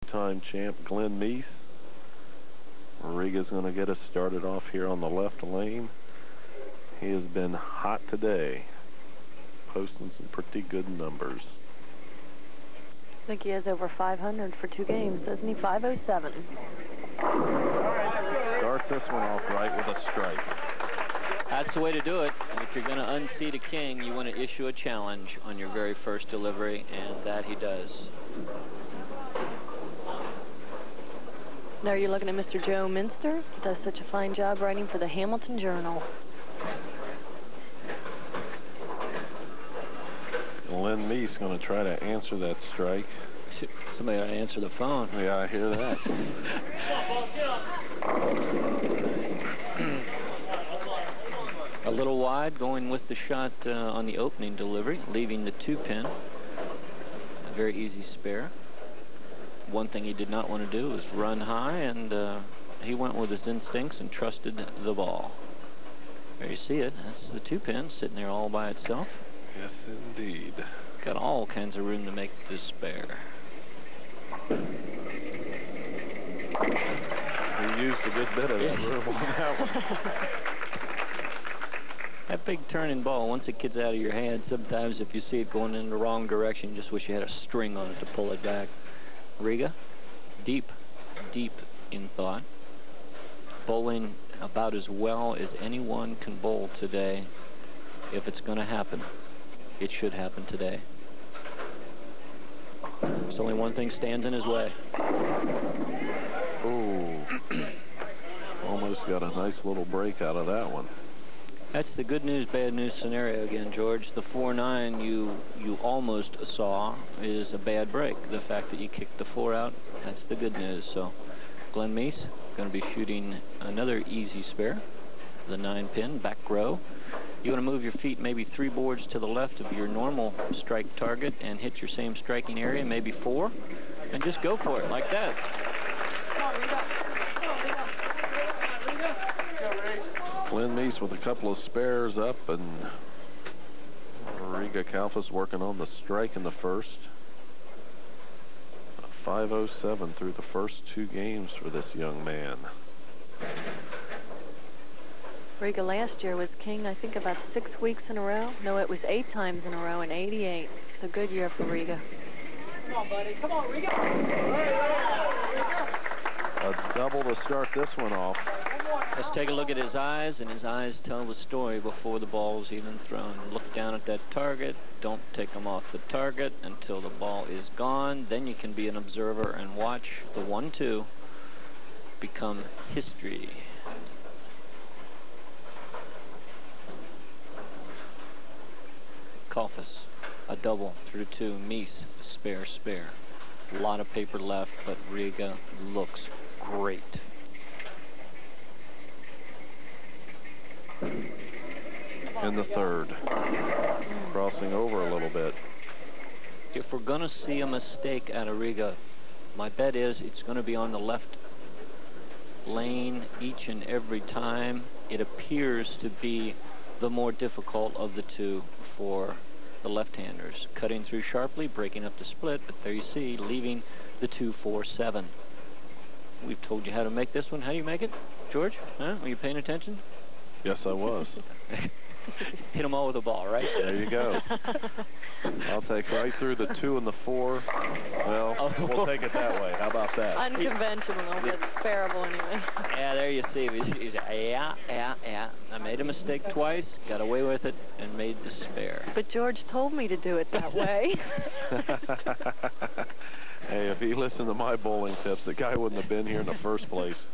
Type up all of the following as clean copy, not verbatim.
two-time champ Glen Meece. Riga's going to get us started off here on the left lane. He has been hot today, posting some pretty good numbers. I think he has over 500 for 2 games, doesn't he? 507. Start this one off right with a strike. That's the way to do it. If you're going to unseat a king, you want to issue a challenge on your very first delivery, and that he does. There you're looking at Mr. Joe Minster. Does such a fine job writing for the Hamilton Journal. Glen Meece going to try to answer that strike. Somebody ought to answer the phone. Yeah, I hear that. A little wide, going with the shot on the opening delivery, leaving the 2-pin. A very easy spare. One thing he did not want to do was run high, and he went with his instincts and trusted the ball. There you see it. That's the 2-pin sitting there all by itself. Yes, indeed. Got all kinds of room to make this spare. He used a good bit of that room on that one. That big turning ball, once it gets out of your hand, sometimes if you see it going in the wrong direction, you just wish you had a string on it to pull it back. Riga, deep, deep in thought. Bowling about as well as anyone can bowl today. If it's going to happen, it should happen today. There's only one thing stands in his way. Oh, almost got a nice little break out of that one. That's the good news, bad news scenario again, George. The 4-9 you almost saw is a bad break. The fact that you kicked the 4 out, that's the good news. So Glen Meece going to be shooting another easy spare, the 9-pin, back row. You want to move your feet maybe 3 boards to the left of your normal strike target and hit your same striking area, maybe 4, and just go for it like that. Glen Meece with a couple of spares up, and Riga Kalfas working on the strike in the first. 507 through the first 2 games for this young man. Riga last year was king, I think, about 6 weeks in a row. No, it was 8 times in a row in '88. It's a good year for Riga. Come on, buddy. Come on, Riga. A double to start this one off. Let's take a look at his eyes, and his eyes tell the story before the ball's even thrown. Look down at that target. Don't take them off the target until the ball is gone. Then you can be an observer and watch the 1-2 become history. Kalfas, a double through 2. Meece, spare, spare. A lot of paper left, but Riga looks great. In the third. Crossing over a little bit. If we're going to see a mistake out of Riga, my bet is it's going to be on the left lane each and every time. It appears to be the more difficult of the 2 for the left-handers. Cutting through sharply, breaking up the split, but there you see, leaving the 2-4-7. We've told you how to make this one. How do you make it, George? Huh? Were you paying attention? Yes, I was. Hit them all with a ball, right? There you go. I'll take right through the 2 and the 4. Well, we'll take it that way. How about that? Unconventional, but spareable anyway. Yeah, there you see. He's, yeah. I made a mistake twice, got away with it, and made the spare. But George told me to do it that way. Hey, if he listened to my bowling tips, the guy wouldn't have been here in the first place.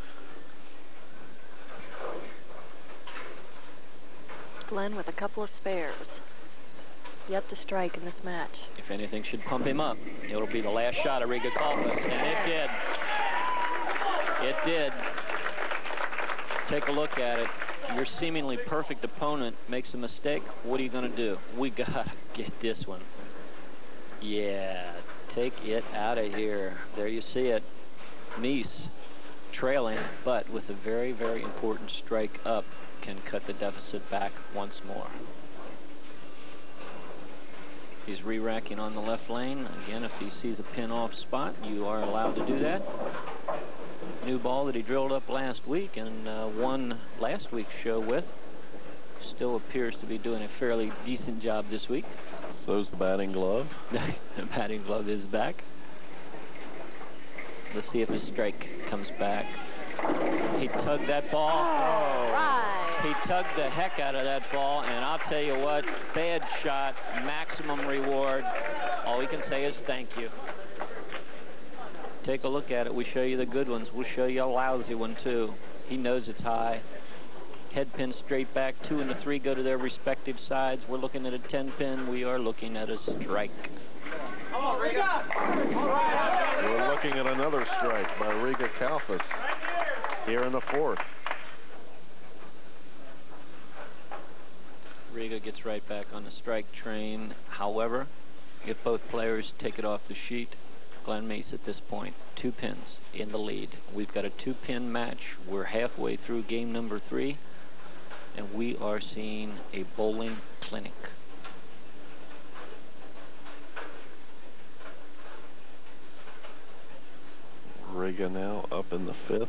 Glen with a couple of spares. Yet to strike in this match. If anything should pump him up, it'll be the last shot of Riga Kalfas, and it did. It did. Take a look at it. Your seemingly perfect opponent makes a mistake. What are you going to do? We got to get this one. Yeah, take it out of here. There you see it. Meece trailing, but with a very, very important strike up, can cut the deficit back once more. He's re-racking on the left lane. Again, if he sees a pin off spot, you are allowed to do that. New ball that he drilled up last week and won last week's show with. Still appears to be doing a fairly decent job this week. So's the batting glove. The batting glove is back. Let's see if his strike comes back. He tugged that ball. Oh, right. He tugged the heck out of that ball, and I'll tell you what, bad shot, maximum reward. All we can say is thank you. Take a look at it. We show you the good ones. We'll show you a lousy one, too. He knows it's high. Head pin straight back. 2 and the 3 go to their respective sides. We're looking at a 10 pin. We are looking at a strike. Come on, Riga. We're looking at another strike by Riga Kalfas here in the 4th. Riga gets right back on the strike train. However, if both players take it off the sheet, Glen Meece at this point, 2 pins in the lead. We've got a 2-pin match. We're halfway through game number 3, and we are seeing a bowling clinic. Riga now up in the 5th,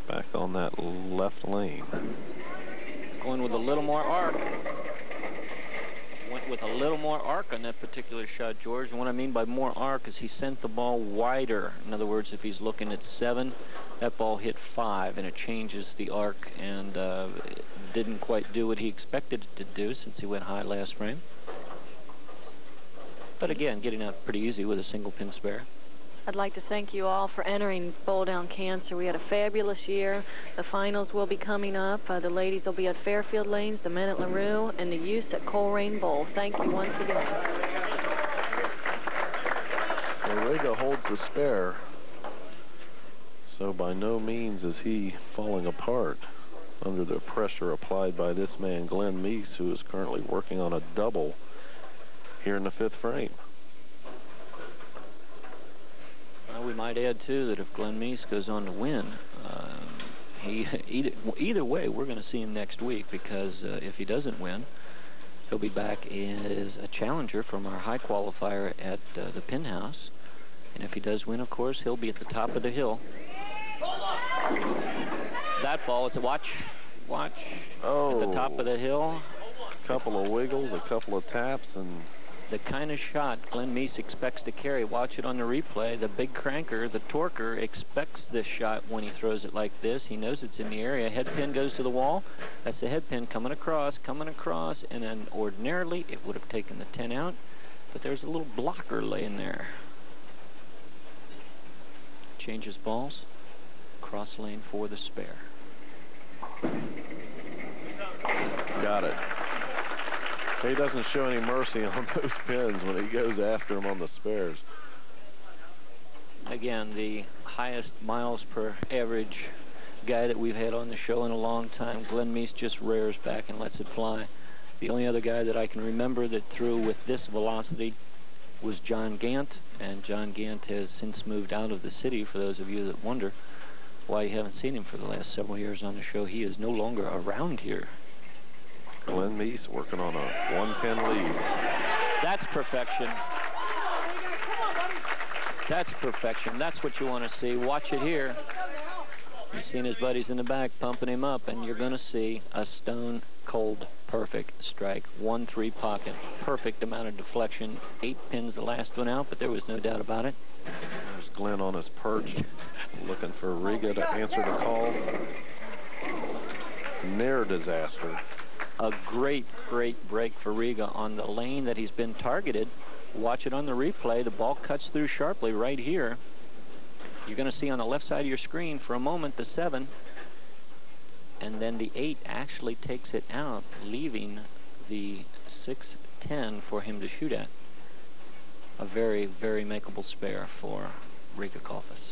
back on that left lane. Going with a little more arc. Went with a little more arc on that particular shot, George. And what I mean by more arc is he sent the ball wider. In other words, if he's looking at 7, that ball hit 5, and it changes the arc, and it didn't quite do what he expected it to do since he went high last frame. But again, getting out pretty easy with a single pin spare. I'd like to thank you all for entering Bowl Down Cancer. We had a fabulous year. The finals will be coming up. The ladies will be at Fairfield Lanes, the men at LaRue, and the youths at Coleraine Bowl. Thank you once again. Well, Riga holds the spare, so by no means is he falling apart under the pressure applied by this man, Glen Meece, who is currently working on a double here in the 5th frame. We might add, too, that if Glen Meece goes on to win, either way, we're going to see him next week, because if he doesn't win, he'll be back as a challenger from our high qualifier at the Pin House. And if he does win, of course, he'll be at the top of the hill. That ball is a watch. Oh, at the top of the hill. A couple of wiggles, a couple of taps, and the kind of shot Glen Meece expects to carry. Watch it on the replay. The big cranker, the torquer, expects this shot when he throws it like this. He knows it's in the area. Head pin goes to the wall. That's the head pin coming across, and then ordinarily it would have taken the 10 out, but there's a little blocker laying there. Changes balls. Cross lane for the spare. got it. He doesn't show any mercy on those pins when he goes after them on the spares. Again, the highest miles per average guy that we've had on the show in a long time. Glen Meece just rears back and lets it fly. The only other guy that I can remember that threw with this velocity was John Gant, and John Gant has since moved out of the city. For those of you that wonder why you haven't seen him for the last several years on the show, he is no longer around here. Glen Meece working on a 1-pin lead. That's perfection. That's perfection. That's what you want to see. Watch it here. You've seen his buddies in the back pumping him up, and you're going to see a stone cold perfect strike. 1-3 pocket. Perfect amount of deflection. 8 pins the last one out, but there was no doubt about it. There's Glen on his perch, looking for Riga to answer the call. Near disaster. A great, great break for Riga on the lane that he's been targeted. Watch it on the replay. The ball cuts through sharply right here. You're going to see on the left side of your screen for a moment the 7, and then the 8 actually takes it out, leaving the 6-10 for him to shoot at. A very, very makeable spare for Riga Kalfas.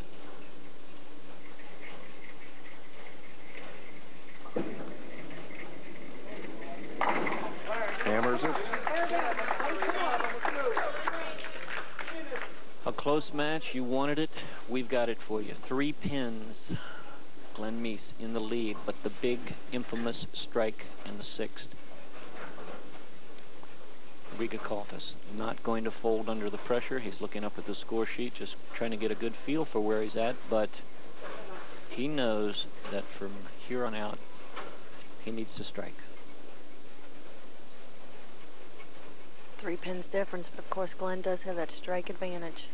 Hammers it. A close match. You wanted it. We've got it for you. 3 pins. Glen Meece in the lead, but the big, infamous strike in the 6th. Riga Kalfas not going to fold under the pressure. He's looking up at the score sheet, just trying to get a good feel for where he's at, but he knows that from here on out, he needs to strike. 3 pins difference, but of course Glen does have that strike advantage.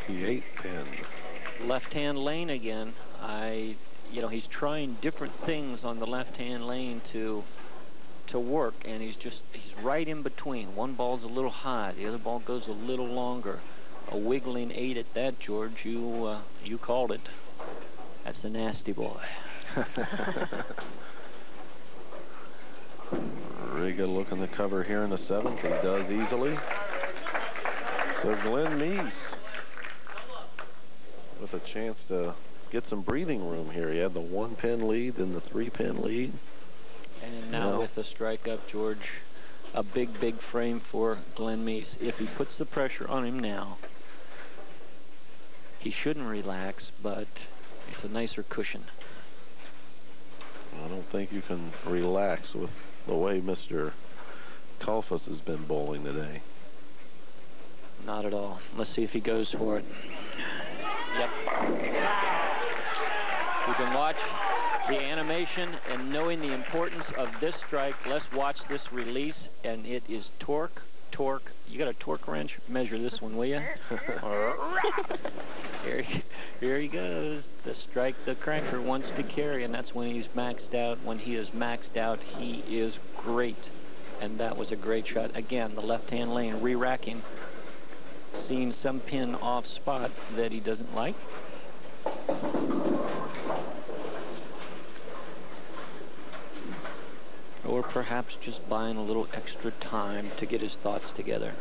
The 8 pin. Left-hand lane again. He's trying different things on the left-hand lane to work, and he's right in between. One ball's a little high, the other ball goes a little longer. A wiggling 8 at that, George. You called it. That's a nasty boy. Riga looking to cover here in the 7th. He does easily. So Glen Meece with a chance to get some breathing room here. He had the 1 pin lead and the 3 pin lead. And now with the strike up, George, a big frame for Glen Meece. If he puts the pressure on him now, he shouldn't relax, but it's a nicer cushion. I don't think you can relax with the way Mr. Kalfas has been bowling today. Not at all. Let's see if he goes for it. Yep. You can watch the animation and knowing the importance of this strike. Let's watch this release, and it is torque. You got a torque wrench? Measure this one, will you? Here he goes. The strike the cranker wants to carry, and that's when he's maxed out. When he is maxed out, he is great. And that was a great shot. Again, the left-hand lane re-racking. Seeing some pin off spot that he doesn't like. Or perhaps just buying a little extra time to get his thoughts together.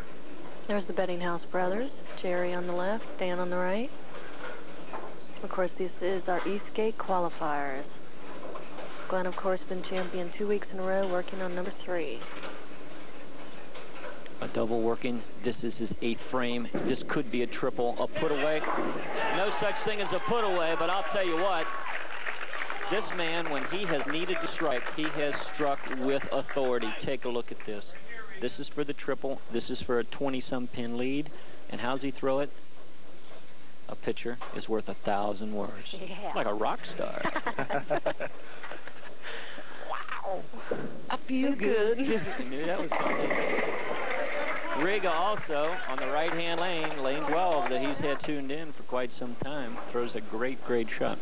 There's the Bettinghouse brothers. Jerry on the left, Dan on the right. Of course, this is our Eastgate qualifiers. Glen, of course, been champion 2 weeks in a row, working on number 3. A double working. This is his 8th frame. This could be a triple, a put away. No such thing as a put away, but I'll tell you what. This man, when he has needed to strike, he has struck with authority. Take a look at this. This is for the triple. This is for a 20-some pin lead. And how's he throw it? A picture is worth 1,000 words. Yeah. Like a rock star. Wow. I feel good. I knew that was coming. Riga also on the right-hand lane, lane 12, that he's had tuned in for quite some time, throws a great shot.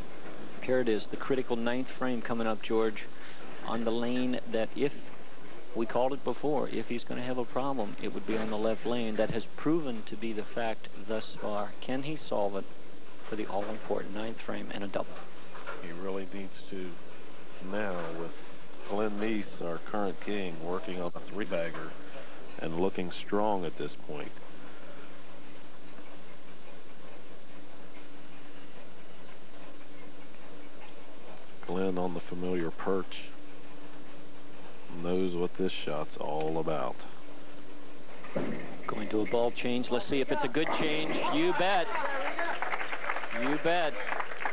Here it is, the critical 9th frame coming up, George, on the lane that, if we called it before, if he's going to have a problem, it would be on the left lane. That has proven to be the fact thus far. Can he solve it for the all-important 9th frame and a double? He really needs to now, with Glen Meece, our current king, working on a 3-bagger and looking strong at this point. Glen on the familiar perch knows what this shot's all about. Going to a ball change. Let's see if it's a good change. You bet. You bet.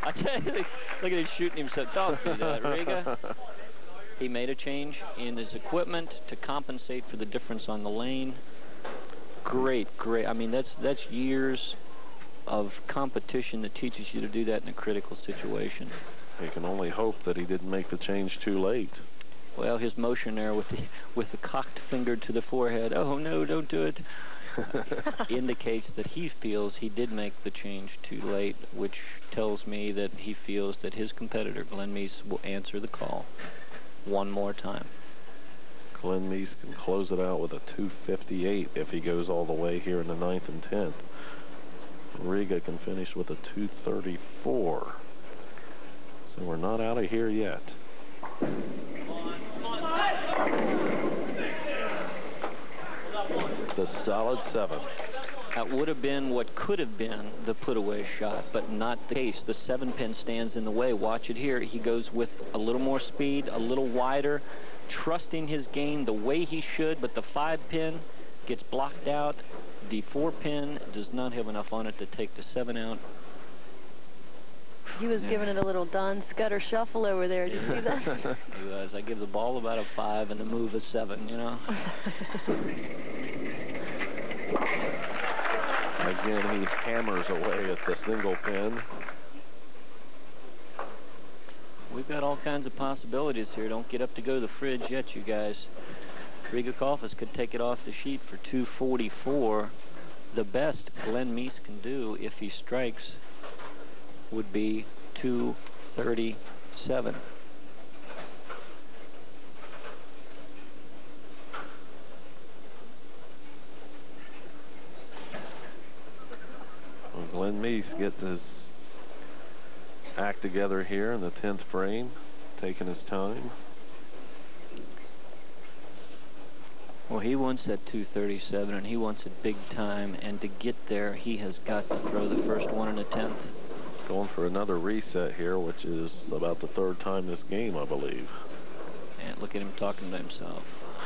I tell you, look at him shooting himself. Don't do that, Riga. He made a change in his equipment to compensate for the difference on the lane. Great. I mean, that's years of competition that teaches you to do that in a critical situation. You can only hope that he didn't make the change too late. Well, his motion there with the cocked finger to the forehead, oh no, don't do it, indicates that he feels he did make the change too late, which tells me that he feels that his competitor, Glen Meece, will answer the call one more time. Glen Meece can close it out with a 258 if he goes all the way here in the 9th and 10th. Riga can finish with a 234. So we're not out of here yet. The solid 7. That would have been what could have been the put-away shot, but not the case. The 7-pin stands in the way. Watch it here. He goes with a little more speed, a little wider, trusting his game the way he should, but the 5-pin gets blocked out. The 4-pin does not have enough on it to take the 7 out. He was giving it a little Don Scudder shuffle over there. Did you see that? He was. I give the ball about a 5 and the move a 7, you know. Again, he hammers away at the single pin. We've got all kinds of possibilities here. Don't get up to go to the fridge yet, you guys. Riga Kalfas could take it off the sheet for 244. The best Glen Meece can do if he strikes would be 237. Well, Glen Meece getting his act together here in the 10th frame, taking his time. Well, he wants that 237, and he wants it big time, and to get there, he has got to throw the first one in the 10th. Going for another reset here, which is about the 3rd time this game, I believe. And look at him talking to himself.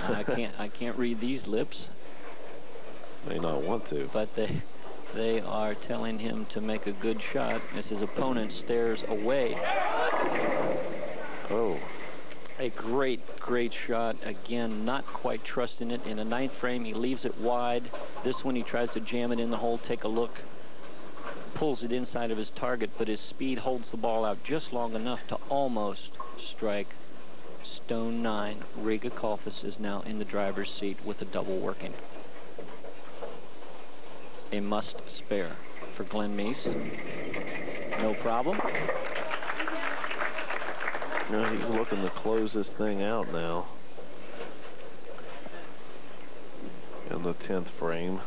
I can't read these lips. May not want to. But they are telling him to make a good shot as his opponent stares away. Oh. A great shot. Again, not quite trusting it. In the 9th frame, he leaves it wide. This one, he tries to jam it in the hole. Take a look. Pulls it inside of his target, but his speed holds the ball out just long enough to almost strike stone 9. Riga Kalfas is now in the driver's seat with a double working. A must spare for Glen Meece. No problem. No, he's looking to close this thing out now. In the 10th frame.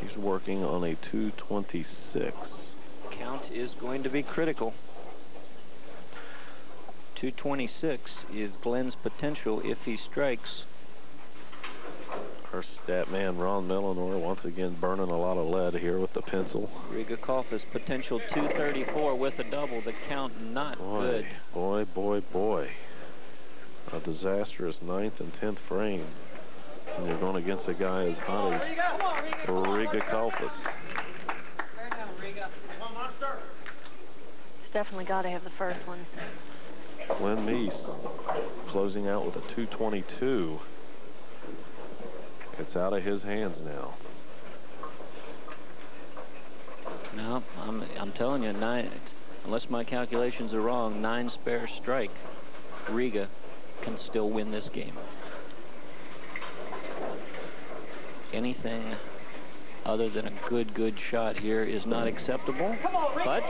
He's working on a 226. Count is going to be critical. 226 is Glen's potential if he strikes. Our stat man, Ron Millinor, once again burning a lot of lead here with the pencil. Riga Kalfas potential 234 with a double. The count not good. Boy. A disastrous 9th and 10th frame. And you're going against a guy as hot as Riga Kalfas. It's definitely got to have the first one. Glen Meece closing out with a 222. It's out of his hands now. No, I'm telling you, 9, unless my calculations are wrong, 9 spare strike. Riga can still win this game. Anything other than a good shot here is not acceptable. But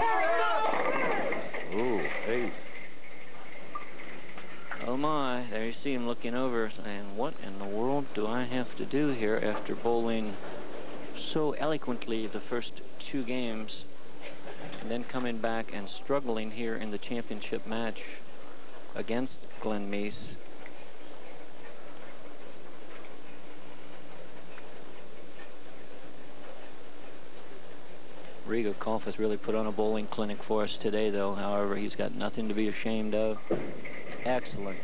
Ooh, 8. oh my, there you see him looking over saying, what in the world do I have to do here after bowling so eloquently the first 2 games and then coming back and struggling here in the championship match against Glen Meece. Riga Kalfas really put on a bowling clinic for us today, though. However, he's got nothing to be ashamed of. Excellent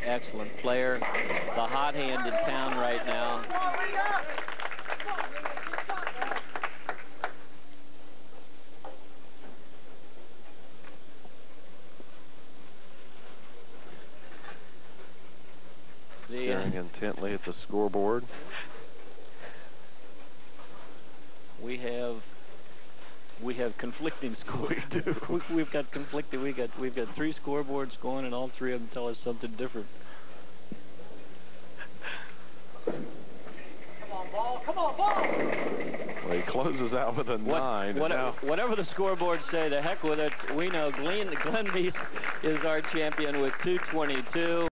player. The hot hand in town right now. Staring intently at the scoreboard. We have conflicting scores. We've got conflicting. We've got 3 scoreboards going, and all 3 of them tell us something different. Come on, ball! Well, he closes out with a 9. Whatever the scoreboards say, the heck with it. We know Glen Meece is our champion with 222.